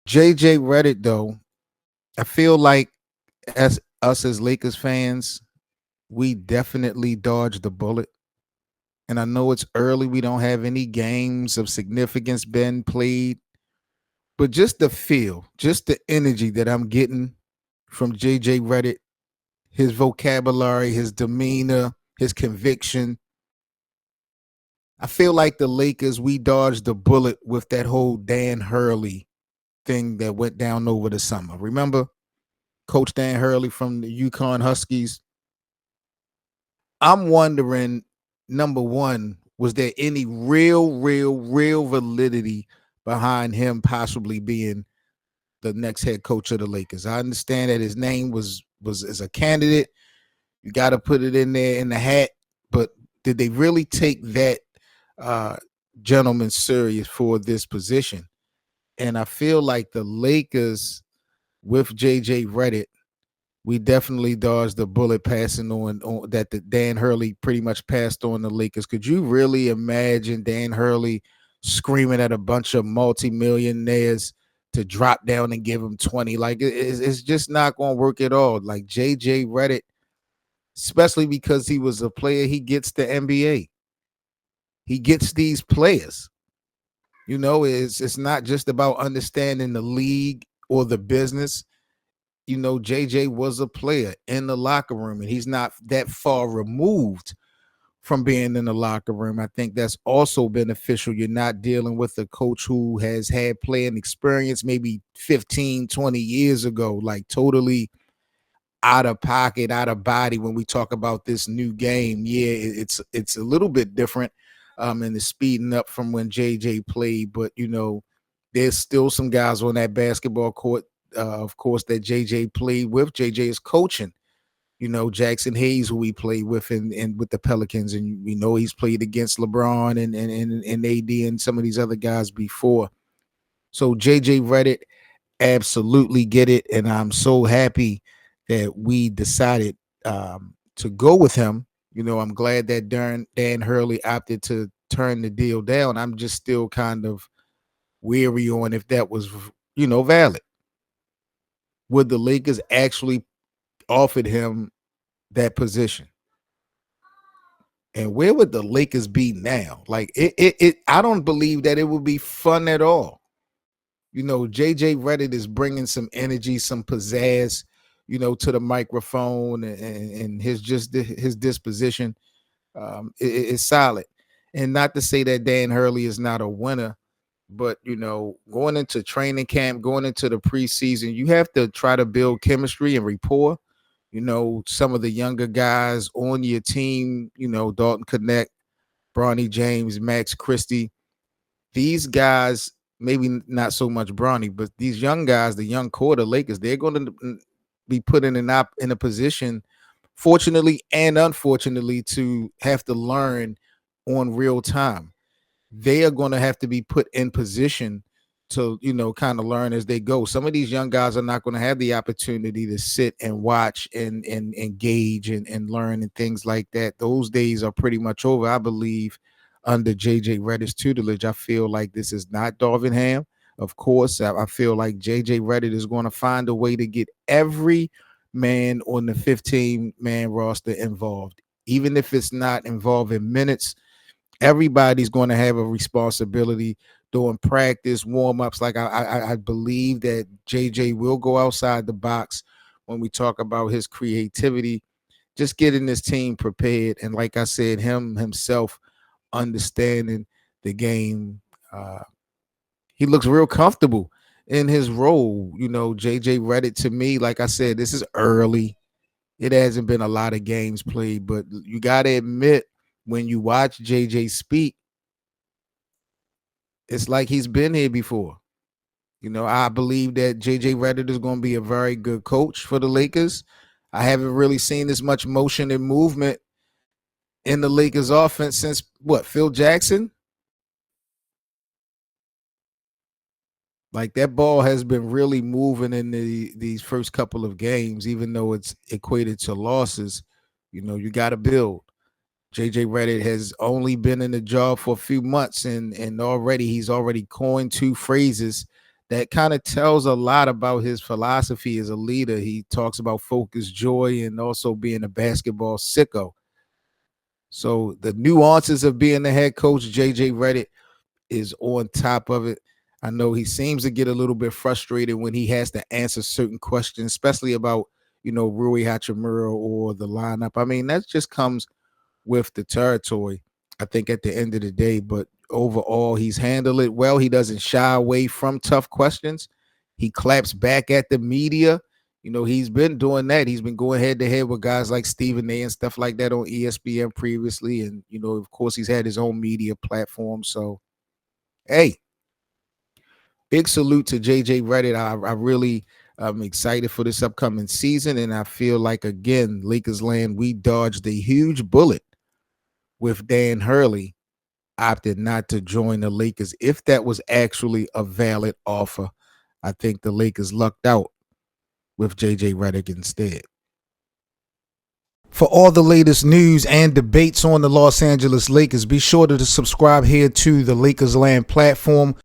JJ Redick, though, I feel like as us as Lakers fans, we definitely dodged the bullet. And I know it's early. We don't have any games of significance been played, but just the feel, just the energy that I'm getting from JJ Redick, his vocabulary, his demeanor, his conviction. I feel like the Lakers, we dodged the bullet with that whole Dan Hurley thing that went down over the summer. Remember Coach Dan Hurley from the Yukon Huskies? I'm wondering, number one, was there any real validity behind him possibly being the next head coach of the Lakers? I understand that his name was as a candidate. You got to put it in there in the hat, but did they really take that uh, gentleman serious for this position? And I feel like the Lakers with JJ Redick, we definitely dodged the bullet passing on that the Dan Hurley pretty much passed on the Lakers. Could you really imagine Dan Hurley screaming at a bunch of multimillionaires to drop down and give him 20? Like it's just not going to work at all. Like JJ Redick, especially because he was a player, he gets the NBA. He gets these players. It's not just about understanding the league or the business. JJ was a player in the locker room, and he's not that far removed from being in the locker room. I think that's also beneficial. You're not dealing with a coach who has had playing experience maybe 15, 20 years ago, like totally out of pocket, out of body when we talk about this new game. Yeah, it's a little bit different and it's speeding up from when JJ played, but there's still some guys on that basketball court, of course, that JJ played with. JJ is coaching. Jackson Hayes, who he played with and with the Pelicans, and we know he's played against LeBron and AD and some of these other guys before. So JJ Redick, absolutely get it, and I'm so happy that we decided to go with him. I'm glad that Dan Hurley opted to turn the deal down. I'm just still kind of weary on if that was valid. Would the Lakers actually offered him that position? And where would the Lakers be now? Like I don't believe that it would be fun at all. JJ Redick is bringing some energy, some pizzazz, to the microphone, and his disposition is solid. And not to say that Dan Hurley is not a winner, but going into training camp, going into the preseason, you have to try to build chemistry and rapport. Some of the younger guys on your team, Dalton Connect, Bronny James, Max Christie, these guys, maybe not so much Bronny, but these young guys, the young core of the Lakers, they're going to be put in a position, fortunately and unfortunately, to have to learn on real time. They are going to have to be put in position to, kind of learn as they go. Some of these young guys are not going to have the opportunity to sit and watch and engage and learn and things like that. Those days are pretty much over, I believe, under JJ Redick's tutelage. I feel like this is not Darvingham. Of course, I feel like JJ Redick is going to find a way to get every man on the 15-man roster involved, even if it's not involved in minutes. Everybody's going to have a responsibility doing practice, warm-ups. Like I believe that JJ will go outside the box when we talk about his creativity, just getting this team prepared. And like I said, himself understanding the game. He looks real comfortable in his role. JJ Redick, to me, like I said, this is early. It hasn't been a lot of games played, but you got to admit, when you watch JJ speak, it's like he's been here before. I believe that JJ Redick is going to be a very good coach for the Lakers. I haven't really seen this much motion and movement in the Lakers offense since Phil Jackson? Like that ball has been really moving in these first couple of games, even though it's equated to losses. You got to build. JJ Redick has only been in the job for a few months, and already he's already coined two phrases that kind of tells a lot about his philosophy as a leader. He talks about focus, joy, and also being a basketball sicko. So the nuances of being the head coach, JJ Redick is on top of it. I know he seems to get a little bit frustrated when he has to answer certain questions, especially about, Rui Hachimura or the lineup. I mean, that just comes with the territory, I think, at the end of the day. But overall, he's handled it well. He doesn't shy away from tough questions. He claps back at the media. He's been doing that. He's been going head to head with guys like Stephen A and stuff like that on ESPN previously. And, of course, he's had his own media platform. So, hey, big salute to JJ Redick. I really am excited for this upcoming season. And I feel like, again, Lakers land, we dodged a huge bullet with Dan Hurley opted not to join the Lakers. If that was actually a valid offer, I think the Lakers lucked out with JJ Redick instead. For all the latest news and debates on the Los Angeles Lakers, be sure to subscribe here to the Lakers Land platform.